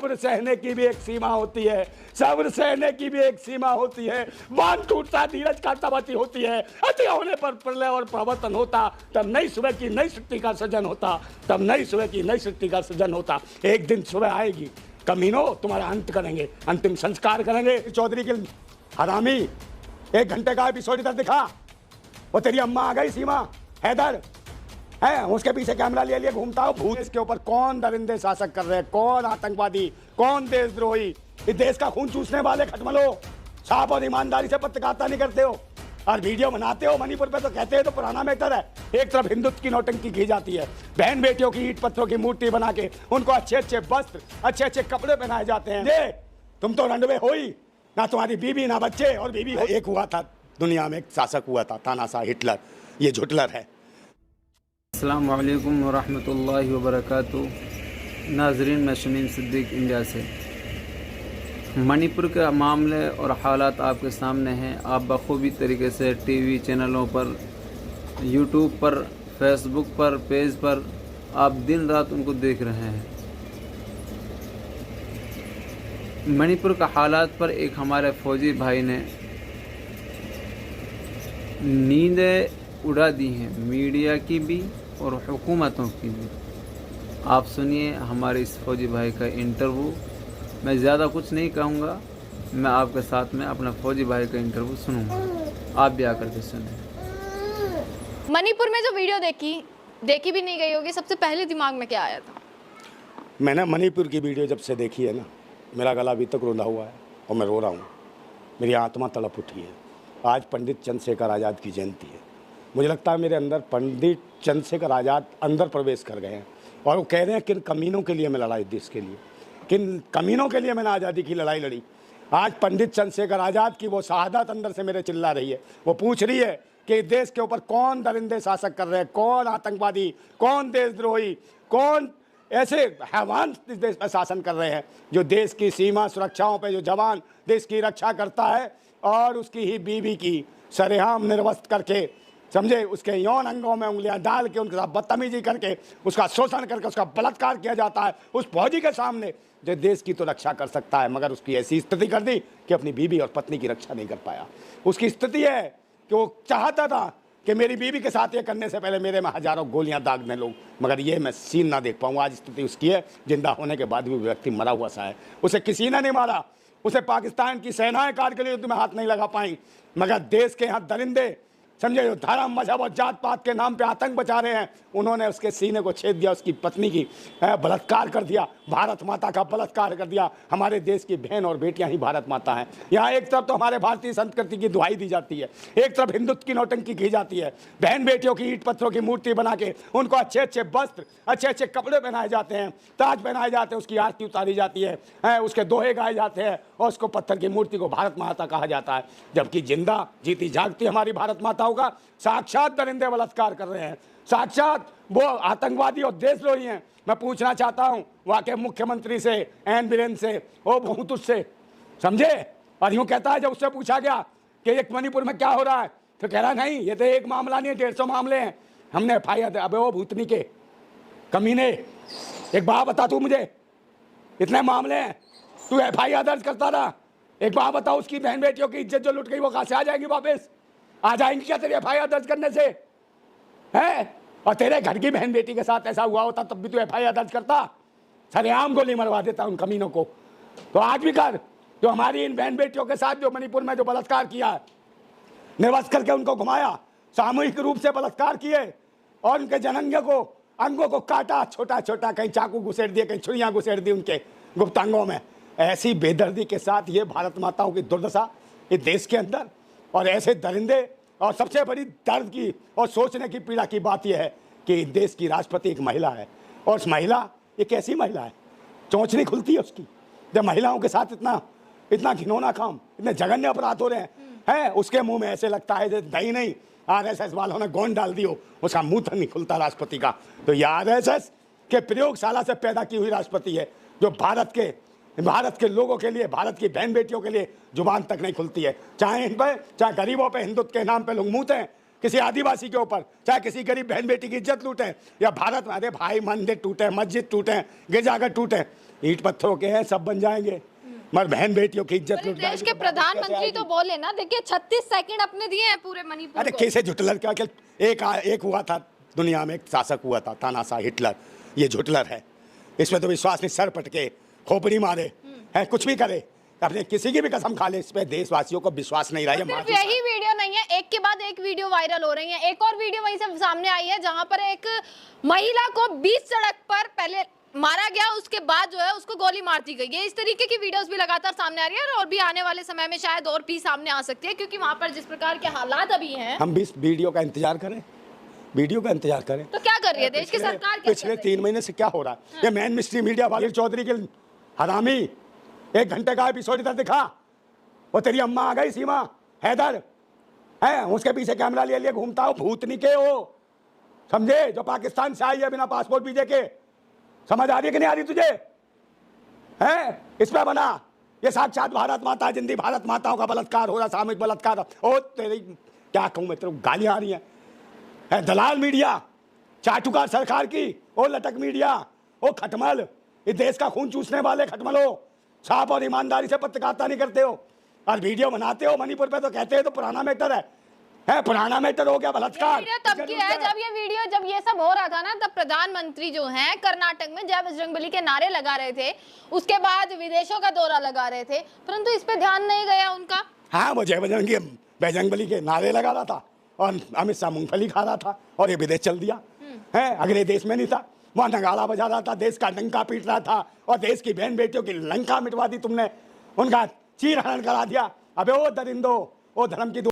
सब्र सहने की भी एक सीमा होती है, सब्र सहने की भी एक सीमा होती है। बांध टूटता धीरज का तबती होती है। अति होने पर प्रलय और प्रवर्तन होता, तब नई सुबह की नई सृष्टि का सृजन होता, तब नई सुबह की नई सृष्टि का सृजन होता। एक दिन सुबह आएगी, कमीनो तुम्हारा अंत करेंगे, अंतिम संस्कार करेंगे। चौधरी के हरामी 1 घंटे का एपिसोड इधर दिखा। वो तेरी अम्मा आ गई सीमा हैदर है, उसके पीछे कैमरा ले लिए घूमता हूँ। भूत इसके ऊपर कौन दरिंदे शासक कर रहे हैं, कौन आतंकवादी, कौन देशद्रोही, इस देश का खून चूसने वाले खटमलो। साफ और ईमानदारी से पत्रकारिता नहीं करते हो और वीडियो बनाते हो मणिपुर पे, तो कहते हैं तो पुराना मैटर है। एक तरफ हिंदुत्व की नौटंकी की जाती है, बहन बेटियों की ईंट पत्थरों की मूर्ति बना के उनको अच्छे अच्छे वस्त्र, अच्छे अच्छे कपड़े पहनाए जाते हैं। ये तुम तो रंडवे हो ही ना, तुम्हारी बीबी ना बच्चे। और बीबी एक हुआ था दुनिया में, एक शासक हुआ था तानाशाह हिटलर, ये झुटलर है। अस्सलाम वालेकुम वरहमतुल्लाहि वबरकातुहू। नाजरीन, मैं शमीम सिद्दीक इंडिया से। मणिपुर के मामले और हालात आपके सामने हैं। आप बखूबी तरीके से टीवी चैनलों पर, यूट्यूब पर, फेसबुक पर, पेज पर आप दिन रात उनको देख रहे हैं। मणिपुर का हालात पर एक हमारे फौजी भाई ने नींदें उड़ा दी हैं, मीडिया की भी और हुकूमतों की भी। आप सुनिए हमारे इस फौजी भाई का इंटरव्यू। मैं ज़्यादा कुछ नहीं कहूँगा, मैं आपके साथ में अपना फौजी भाई का इंटरव्यू सुनूंगा, आप भी आकर के सुनें। मणिपुर में जो वीडियो देखी भी नहीं गई होगी, सबसे पहले दिमाग में क्या आया था? मैंने मणिपुर की वीडियो जब से देखी है ना, मेरा गला अभी तक रुंधा हुआ है और मैं रो रहा हूँ। मेरी आत्मा तड़प उठी है। आज पंडित चंद्रशेखर आज़ाद की जयंती है। मुझे लगता है मेरे अंदर पंडित चंद्रशेखर आज़ाद अंदर प्रवेश कर गए हैं और वो कह रहे हैं किन कमीनों के लिए मैं लड़ा इस देश के लिए, किन कमीनों के लिए मैंने आज़ादी की लड़ाई लड़ी। आज पंडित चंद्रशेखर आज़ाद की वो शहादत अंदर से मेरे चिल्ला रही है। वो पूछ रही है कि इस देश के ऊपर कौन दरिंदे शासक कर रहे हैं, कौन आतंकवादी, कौन देशद्रोही, कौन ऐसे हैवान इस देश पर शासन कर रहे हैं, जो देश की सीमा सुरक्षाओं पे, जो जवान देश की रक्षा करता है और उसकी ही बीवी की सरेआम निर्वस्त्र करके, समझे, उसके यौन अंगों में उंगलियां डाल के उनके साथ बदतमीजी करके, उसका शोषण करके, उसका बलात्कार किया जाता है उस फौजी के सामने जो देश की तो रक्षा कर सकता है, मगर उसकी ऐसी स्थिति कर दी कि अपनी बीवी और पत्नी की रक्षा नहीं कर पाया। उसकी स्थिति है कि वो चाहता था कि मेरी बीवी के साथ ये करने से पहले मेरे में हजारों गोलियां दाग दें लोग, मगर ये मैं सीन ना देख पाऊँ। आज स्थिति उसकी है, जिंदा होने के बाद भी व्यक्ति मरा हुआ सा है। उसे किसी ने नहीं मारा, उसे पाकिस्तान की सेनाएं काट के लिए तुम्हें हाथ नहीं लगा पाई, मगर देश के यहाँ दरिंदे, समझे, जो धर्म मजहब और जात पात के नाम पे आतंक बचा रहे हैं, उन्होंने उसके सीने को छेद दिया, उसकी पत्नी की बलात्कार कर दिया, भारत माता का बलात्कार कर दिया। हमारे देश की बहन और बेटियां ही भारत माता हैं। यहाँ एक तरफ तो हमारे भारतीय संस्कृति की दुहाई दी जाती है, एक तरफ हिंदुत्व की नौटंकी की जाती है। बहन बेटियों की ईंट पत्थरों की मूर्ति बना के उनको अच्छे अच्छे वस्त्र, अच्छे अच्छे कपड़े पहनाए जाते हैं, ताज पहनाए जाते हैं, उसकी आरती उतारी जाती है, उसके दोहे गाए जाते हैं और उसको पत्थर की मूर्ति को भारत माता कहा जाता है। जबकि जिंदा जीती जागती हमारी भारत माताओं का साक्षात दरिंदे बलात्कार कर रहे हैं, साक्षात वो आतंकवादी और देशद्रोही हैं। मैं पूछना चाहता हूं वहां के मुख्यमंत्री से, एन बीरेन से, ओ बहुत उससे, समझे। और यूं कहता है, जब उससे पूछा गया कि एक मणिपुर में क्या हो रहा है, तो कह रहा नहीं, ये तो एक मामला नहीं है, 150 मामले हैं, हमने FIR। अबे वो भूतनी के कमीने, एक बात बता तू मुझे, इतने मामले हैं, तू FIR दर्ज करता रहा। एक बात बता, उसकी बहन बेटियों की इज्जत जो लुट गई वो कहां से आ जाएगी वापस? आ जाएंगी क्या तेरी FIR दर्ज करने से? है, और तेरे घर की बहन बेटी के साथ ऐसा हुआ होता तब भी तू FIR दर्ज करता? सरेआम गोली मरवा देता उन कमीनों को। तो आज भी कर, जो हमारी इन बहन बेटियों के साथ जो मणिपुर में जो बलात्कार किया है, निर्वस्त्र करके उनको घुमाया, सामूहिक रूप से बलात्कार किए और उनके जनांगों को, अंगों को काटा, छोटा छोटा, कहीं चाकू घुसेड़ दिए, कहीं छुरियां घुसेड़ दी उनके गुप्त अंगों में। ऐसी बेदर्दी के साथ ये भारत माताओं की दुर्दशा इस देश के अंदर, और ऐसे दरिंदे। और सबसे बड़ी दर्द की और सोचने की पीड़ा की बात यह है कि इस देश की राष्ट्रपति एक महिला है, और उस महिला एक ऐसी महिला है, चोंच नहीं खुलती है उसकी। जब महिलाओं के साथ इतना इतना घिनौना काम, इतने जघन्य अपराध हो रहे हैं, उसके मुंह में ऐसे लगता है जैसे दही नहीं RSS वालों ने गोंद डाल दी हो, उसका मुंह तक नहीं खुलता राष्ट्रपति का। तो ये RSS के प्रयोगशाला से पैदा की हुई राष्ट्रपति है, जो भारत के लोगों के लिए, भारत की बहन बेटियों के लिए जुबान तक नहीं खुलती है। चाहे इन पर, चाहे गरीबों पे हिंदुत्व के नाम पे लोग मुँहते हैं, किसी आदिवासी के ऊपर, चाहे किसी गरीब बहन बेटी की इज्जत लूटें, या भारत में, अरे भाई मंदिर टूटे, मस्जिद टूटे, गिरजाघर टूटे, ईंट पत्थरों के हैं, सब बन जाएंगे, मगर बहन बेटियों की इज्जत लुट देश जाएगी के तो बात कैसे प्रधानमंत्री आएगी? तो बोले ना, देखिए 36 सेकंड अपने दिए हैं पूरे मणिपुर अरे को। कैसे झुटलर क्या क्या एक हुआ था दुनिया में, एक शासक हुआ था तानाशाह हिटलर, ये झुटलर है, इसमें तो विश्वास नहीं, सर पटके खोपड़ी मारे है, कुछ भी करे, अपने किसी की भी कसम खा ले, इस पे देशवासियों को विश्वास नहीं रहा। ये सिर्फ माफी यही वीडियो नहीं है, एक के बाद एक वीडियो वायरल हो रही है। एक और वीडियो वहीं से सामने आई है जहां पर एक महिला को बीच सड़क पर पहले मारा गया, उसके बाद जो है उसको गोली मार दी गई है। इस तरीके की वीडियोस भी लगातार सामने आ रही है और भी आने वाले समय में शायद और भी सामने आ सकती है, क्योंकि वहां पर जिस प्रकार के हालात अभी हैं। हम भी इस वीडियो का इंतजार करें, वीडियो का इंतजार करें। तो क्या कर रही है देश की सरकार? क्या पिछले 3 महीने से क्या हो रहा है? ये मेन मिस्ट्री मीडिया वाले चौधरी के हरामी 1 घंटे का एपिसोड इधर दिखा, वो तेरी अम्मा आ गई सीमा हैदर है, उसके पीछे कैमरा लिए घूमता हो, भूतनी के हो, समझे, जो पाकिस्तान से आई है बिना पासपोर्ट वीजे के। समझ आ रही है कि नहीं आ रही तुझे? है इस पे बना, ये साक्षात भारत माता जिंदी, भारत माताओं का बलात्कार हो रहा, सामूहिक बलात्कार। ओ तेरी क्या कहूँ मैं, तेरे गालियां आ रही है दलाल मीडिया, चाटुकार सरकार की, ओ लटक मीडिया, ओ खटमल, इस देश का खून चूसने वाले खटमल हो, साफ और ईमानदारी से पत्रकारिता नहीं करते हो और वीडियो बनाते हो मणिपुर पे, तो कहते हैं तो पुराना मैटर है पुराना मैटर हो गया बलात्कार। वीडियो तब की है जब ये सब हो रहा था ना, तब प्रधानमंत्री जो हैं कर्नाटक में जय बजरंगबली के नारे लगा रहे थे, उसके बाद विदेशों का दौरा लगा रहे थे, परंतु इस पे ध्यान नहीं गया उनका। हाँ, वो जय बजरंगबली के नारे लगा रहा था और अमित शाह मूंगफली खा रहा था और ये विदेश चल दिया है, अगले देश में नहीं था, वहाँ नगाड़ा बजा रहा था, देश का डंका पीट रहा था और देश की बहन बेटियों की लंका मिटवा दी तुमने, उनका चीर हरण करा दिया। अबे ओ दरिंदो, ओ धर्म की